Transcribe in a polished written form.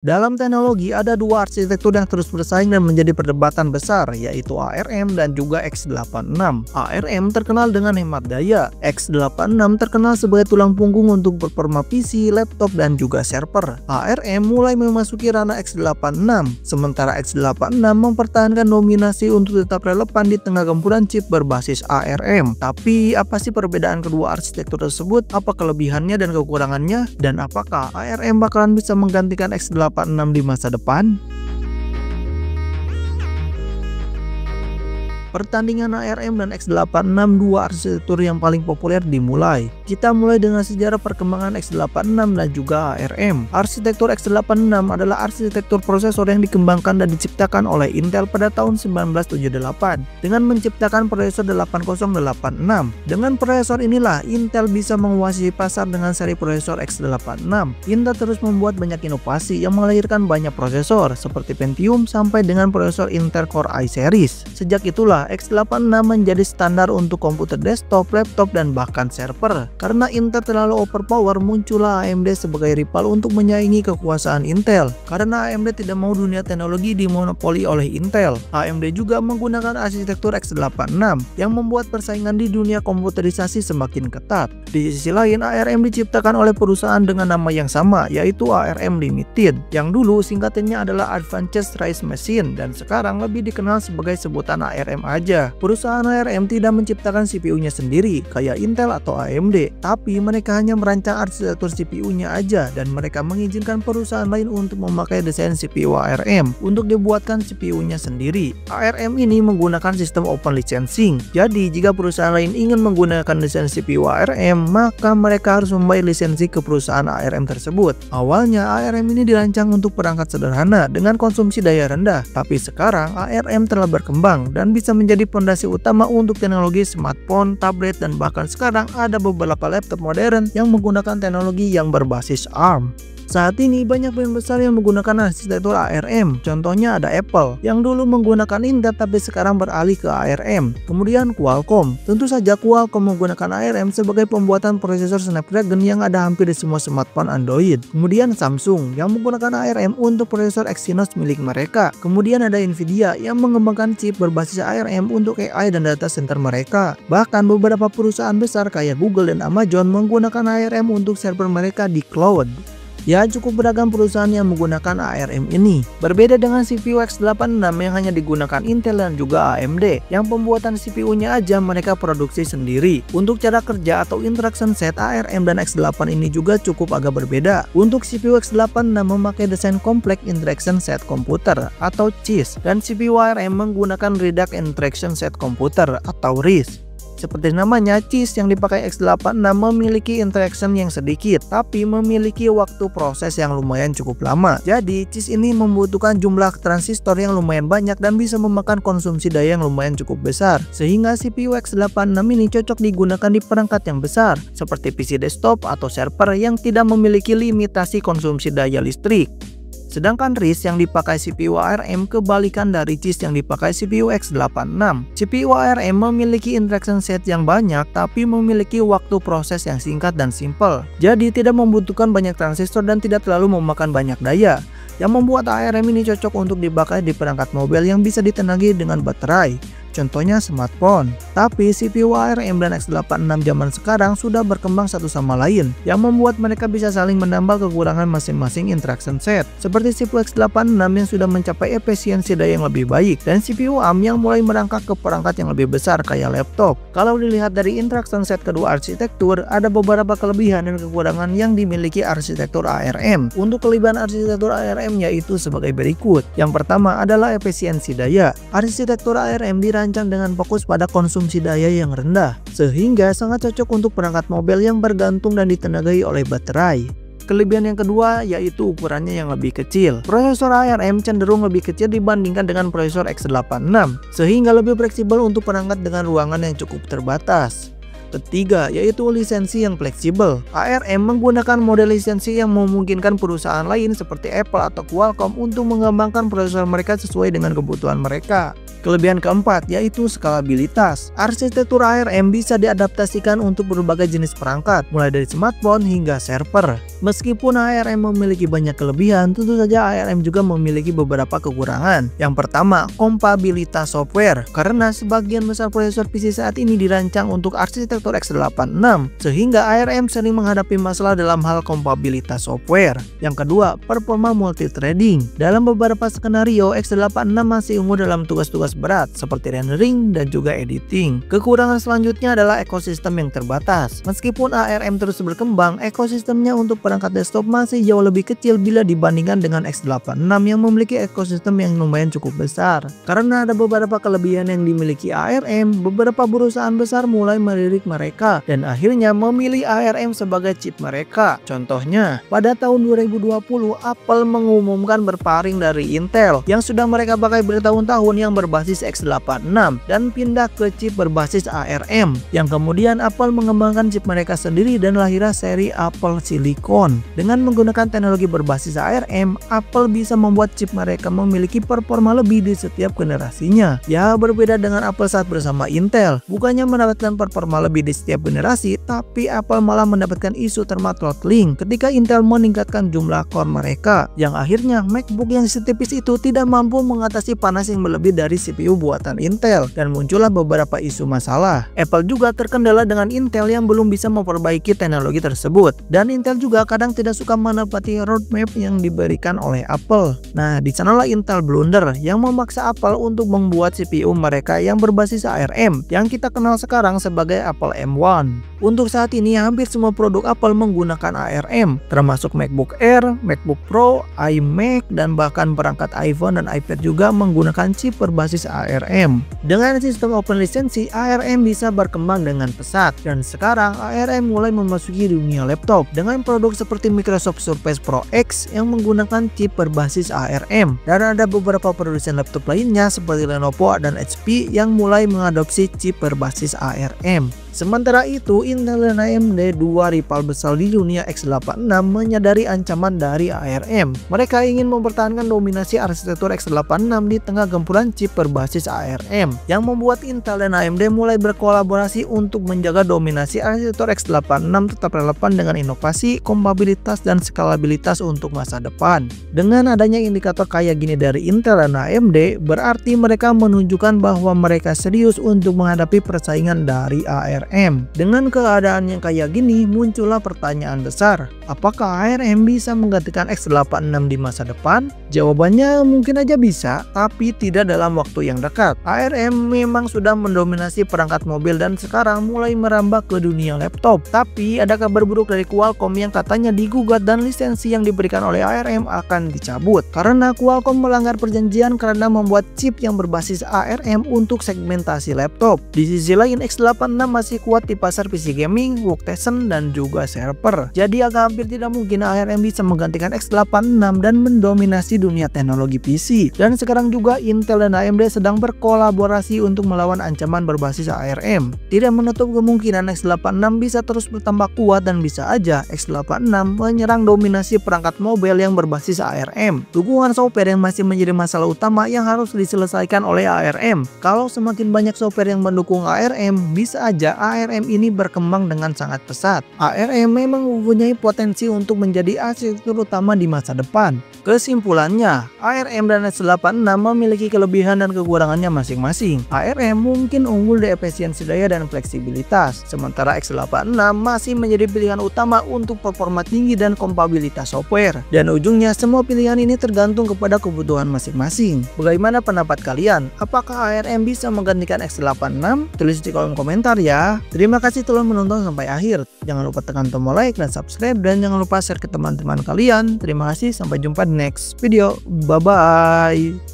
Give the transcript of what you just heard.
Dalam teknologi ada dua arsitektur yang terus bersaing dan menjadi perdebatan besar, yaitu ARM dan juga x86. ARM terkenal dengan hemat daya, x86 terkenal sebagai tulang punggung untuk performa PC, laptop, dan juga server. ARM mulai memasuki ranah x86, sementara x86 mempertahankan dominasi untuk tetap relevan di tengah gempuran chip berbasis ARM. Tapi apa sih perbedaan kedua arsitektur tersebut? Apa kelebihannya dan kekurangannya? Dan apakah ARM bakalan bisa menggantikan x86 di masa depan? Pertandingan ARM dan x86, dua arsitektur yang paling populer, dimulai. Kita mulai dengan sejarah perkembangan x86 dan juga ARM. Arsitektur x86 adalah arsitektur prosesor yang dikembangkan dan diciptakan oleh Intel pada tahun 1978 dengan menciptakan prosesor 8086. Dengan prosesor inilah Intel bisa menguasai pasar dengan seri prosesor x86. Intel terus membuat banyak inovasi yang melahirkan banyak prosesor seperti Pentium sampai dengan prosesor Intel Core i series. Sejak itulah x86 menjadi standar untuk komputer desktop, laptop, dan bahkan server. Karena Intel terlalu overpower, muncullah AMD sebagai rival untuk menyaingi kekuasaan Intel. Karena AMD tidak mau dunia teknologi dimonopoli oleh Intel, AMD juga menggunakan arsitektur x86 yang membuat persaingan di dunia komputerisasi semakin ketat. Di sisi lain, ARM diciptakan oleh perusahaan dengan nama yang sama, yaitu ARM Limited, yang dulu singkatannya adalah Advanced Race Machine dan sekarang lebih dikenal sebagai sebutan ARM aja. Perusahaan ARM tidak menciptakan CPU-nya sendiri kayak Intel atau AMD, tapi mereka hanya merancang arsitektur CPU-nya aja dan mereka mengizinkan perusahaan lain untuk memakai desain CPU ARM untuk dibuatkan CPU-nya sendiri. ARM ini menggunakan sistem open licensing. Jadi jika perusahaan lain ingin menggunakan desain CPU ARM, maka mereka harus membayar lisensi ke perusahaan ARM tersebut. Awalnya ARM ini dirancang untuk perangkat sederhana dengan konsumsi daya rendah, tapi sekarang ARM telah berkembang dan bisa menjadi fondasi utama untuk teknologi smartphone, tablet, dan bahkan sekarang ada beberapa laptop modern yang menggunakan teknologi yang berbasis ARM. Saat ini banyak brand besar yang menggunakan arsitektur ARM. Contohnya ada Apple yang dulu menggunakan Intel tapi sekarang beralih ke ARM. Kemudian Qualcomm. Tentu saja Qualcomm menggunakan ARM sebagai pembuatan prosesor Snapdragon yang ada hampir di semua smartphone Android. Kemudian Samsung yang menggunakan ARM untuk prosesor Exynos milik mereka. Kemudian ada Nvidia yang mengembangkan chip berbasis ARM untuk AI dan data center mereka. Bahkan beberapa perusahaan besar kayak Google dan Amazon menggunakan ARM untuk server mereka di cloud. Ya, cukup beragam perusahaan yang menggunakan ARM ini. Berbeda dengan CPU x86 yang hanya digunakan Intel dan juga AMD, yang pembuatan CPU-nya aja mereka produksi sendiri. Untuk cara kerja atau instruction set, ARM dan x86 ini juga cukup agak berbeda. Untuk CPU x86 memakai desain kompleks instruction set komputer atau CIS, dan CPU ARM menggunakan reduced instruction set komputer atau RISC. Seperti namanya, CIS yang dipakai x86 memiliki interaction yang sedikit, tapi memiliki waktu proses yang lumayan cukup lama. Jadi, CIS ini membutuhkan jumlah transistor yang lumayan banyak dan bisa memakan konsumsi daya yang lumayan cukup besar. Sehingga CPU x86 ini cocok digunakan di perangkat yang besar, seperti PC desktop atau server yang tidak memiliki limitasi konsumsi daya listrik. Sedangkan RISC yang dipakai CPU ARM kebalikan dari CIS yang dipakai CPU x86. CPU ARM memiliki instruction set yang banyak tapi memiliki waktu proses yang singkat dan simple. Jadi tidak membutuhkan banyak transistor dan tidak terlalu memakan banyak daya, yang membuat ARM ini cocok untuk dipakai di perangkat mobile yang bisa ditenagai dengan baterai. Contohnya smartphone. Tapi CPU ARM dan x86 zaman sekarang sudah berkembang satu sama lain, yang membuat mereka bisa saling menambah kekurangan masing-masing instruction set. Seperti CPU x86 yang sudah mencapai efisiensi daya yang lebih baik, dan CPU ARM yang mulai merangkak ke perangkat yang lebih besar kayak laptop. Kalau dilihat dari instruction set kedua arsitektur, ada beberapa kelebihan dan kekurangan yang dimiliki arsitektur ARM. Untuk kelebihan arsitektur ARM yaitu sebagai berikut. Yang pertama adalah efisiensi daya. Arsitektur ARM dirancang dengan fokus pada konsumsi daya yang rendah, sehingga sangat cocok untuk perangkat mobile yang bergantung dan ditenagai oleh baterai. Kelebihan yang kedua yaitu ukurannya yang lebih kecil. Prosesor ARM cenderung lebih kecil dibandingkan dengan prosesor x86, sehingga lebih fleksibel untuk perangkat dengan ruangan yang cukup terbatas. Ketiga, yaitu lisensi yang fleksibel. ARM menggunakan model lisensi yang memungkinkan perusahaan lain seperti Apple atau Qualcomm untuk mengembangkan prosesor mereka sesuai dengan kebutuhan mereka. Kelebihan keempat yaitu skalabilitas. Arsitektur ARM bisa diadaptasikan untuk berbagai jenis perangkat, mulai dari smartphone hingga server. Meskipun ARM memiliki banyak kelebihan, tentu saja ARM juga memiliki beberapa kekurangan. Yang pertama, kompatibilitas software. Karena sebagian besar prosesor PC saat ini dirancang untuk arsitektur x86, sehingga ARM sering menghadapi masalah dalam hal kompatibilitas software. Yang kedua, performa multithreading. Dalam beberapa skenario, x86 masih unggul dalam tugas-tugas berat seperti rendering dan juga editing. Kekurangan selanjutnya adalah ekosistem yang terbatas. Meskipun ARM terus berkembang, ekosistemnya untuk perangkat desktop masih jauh lebih kecil bila dibandingkan dengan x86 yang memiliki ekosistem yang lumayan cukup besar. Karena ada beberapa kelebihan yang dimiliki ARM, beberapa perusahaan besar mulai melirik mereka dan akhirnya memilih ARM sebagai chip mereka. Contohnya, pada tahun 2020 Apple mengumumkan berpaling dari Intel yang sudah mereka pakai bertahun-tahun yang berbasis x86 dan pindah ke chip berbasis ARM, yang kemudian Apple mengembangkan chip mereka sendiri dan lahirlah seri Apple Silicon. Dengan menggunakan teknologi berbasis ARM, Apple bisa membuat chip mereka memiliki performa lebih di setiap generasinya. Ya, berbeda dengan Apple saat bersama Intel, bukannya mendapatkan performa lebih di setiap generasi, tapi Apple malah mendapatkan isu thermal throttling ketika Intel meningkatkan jumlah core mereka, yang akhirnya MacBook yang setipis itu tidak mampu mengatasi panas yang berlebih dari CPU buatan Intel, dan muncullah beberapa isu masalah. Apple juga terkendala dengan Intel yang belum bisa memperbaiki teknologi tersebut, dan Intel juga kadang tidak suka menepati roadmap yang diberikan oleh Apple. Nah, di sanalah Intel blunder yang memaksa Apple untuk membuat CPU mereka yang berbasis ARM yang kita kenal sekarang sebagai Apple M1. Untuk saat ini hampir semua produk Apple menggunakan ARM, termasuk MacBook Air, MacBook Pro, iMac, dan bahkan perangkat iPhone dan iPad juga menggunakan chip berbasis ARM. Dengan sistem open lisensi, ARM bisa berkembang dengan pesat, dan sekarang ARM mulai memasuki dunia laptop dengan produk seperti Microsoft Surface Pro X yang menggunakan chip berbasis ARM, dan ada beberapa produsen laptop lainnya seperti Lenovo dan HP yang mulai mengadopsi chip berbasis ARM. Sementara itu, Intel dan AMD, dua rival besar di dunia x86, menyadari ancaman dari ARM. Mereka ingin mempertahankan dominasi arsitektur x86 di tengah gempuran chip berbasis ARM, yang membuat Intel dan AMD mulai berkolaborasi untuk menjaga dominasi arsitektur x86 tetap relevan dengan inovasi, kompatibilitas, dan skalabilitas untuk masa depan. Dengan adanya indikator kayak gini dari Intel dan AMD, berarti mereka menunjukkan bahwa mereka serius untuk menghadapi persaingan dari ARM. Dengan keadaan yang kayak gini, muncullah pertanyaan besar. Apakah ARM bisa menggantikan x86 di masa depan? Jawabannya mungkin aja bisa, tapi tidak dalam waktu yang dekat. ARM memang sudah mendominasi perangkat mobil dan sekarang mulai merambah ke dunia laptop. Tapi ada kabar buruk dari Qualcomm yang katanya digugat dan lisensi yang diberikan oleh ARM akan dicabut. Karena Qualcomm melanggar perjanjian karena membuat chip yang berbasis ARM untuk segmentasi laptop. Di sisi lain, x86 masih kuat di pasar PC gaming, workstation, dan juga server. Jadi agak hampir tidak mungkin ARM bisa menggantikan x86 dan mendominasi dunia teknologi PC. Dan sekarang juga Intel dan AMD sedang berkolaborasi untuk melawan ancaman berbasis ARM. Tidak menutup kemungkinan x86 bisa terus bertambah kuat dan bisa aja x86 menyerang dominasi perangkat mobile yang berbasis ARM. Dukungan software yang masih menjadi masalah utama yang harus diselesaikan oleh ARM. Kalau semakin banyak software yang mendukung ARM, bisa aja ARM ini berkembang dengan sangat pesat. ARM memang mempunyai potensi untuk menjadi arsitektur utama di masa depan. Kesimpulannya, ARM dan x86 memiliki kelebihan dan kekurangannya masing-masing. ARM mungkin unggul di efisiensi daya dan fleksibilitas, sementara x86 masih menjadi pilihan utama untuk performa tinggi dan kompatibilitas software. Dan ujungnya, semua pilihan ini tergantung kepada kebutuhan masing-masing. Bagaimana pendapat kalian? Apakah ARM bisa menggantikan x86? Tulis di kolom komentar ya. Terima kasih telah menonton sampai akhir. Jangan lupa tekan tombol like dan subscribe, dan jangan lupa share ke teman-teman kalian. Terima kasih, sampai jumpa di next video. Bye bye.